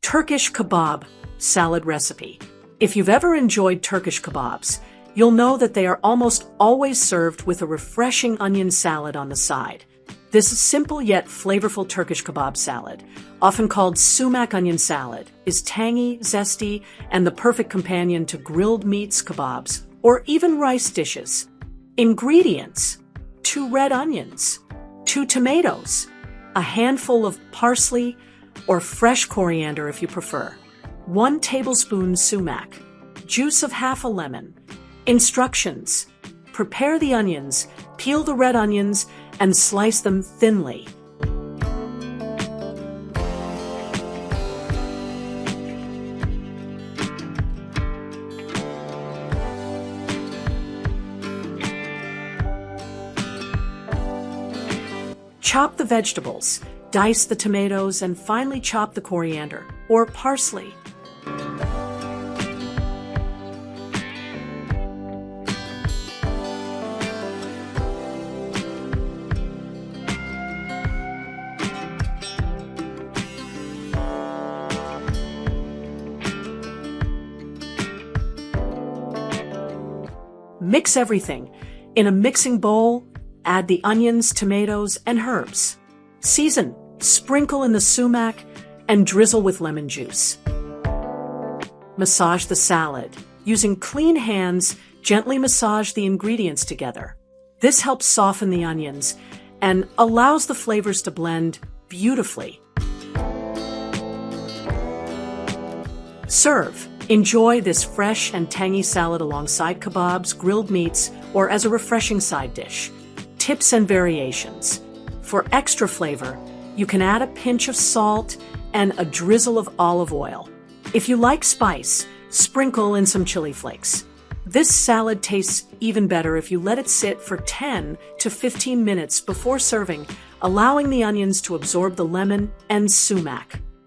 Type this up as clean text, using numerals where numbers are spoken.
Turkish Kebab Salad recipe. If you've ever enjoyed Turkish kebabs, you'll know that they are almost always served with a refreshing onion salad on the side. This simple yet flavorful Turkish kebab salad, often called sumac onion salad, is tangy, zesty, and the perfect companion to grilled meats, kebabs, or even rice dishes. Ingredients: 2 red onions, 2 tomatoes, a handful of parsley or fresh coriander if you prefer, 1 tablespoon sumac, juice of half a lemon. Instructions: prepare the onions, peel the red onions, and slice them thinly. Chop the vegetables, dice the tomatoes, and finally chop the coriander or parsley. Mix everything. In a mixing bowl, add the onions, tomatoes, and herbs. Season, sprinkle in the sumac, and drizzle with lemon juice. Massage the salad. Using clean hands, gently massage the ingredients together. This helps soften the onions and allows the flavors to blend beautifully. Serve. Enjoy this fresh and tangy salad alongside kebabs, grilled meats, or as a refreshing side dish. Tips and variations. For extra flavor, you can add a pinch of salt and a drizzle of olive oil. If you like spice, sprinkle in some chili flakes. This salad tastes even better if you let it sit for 10 to 15 minutes before serving, allowing the onions to absorb the lemon and sumac.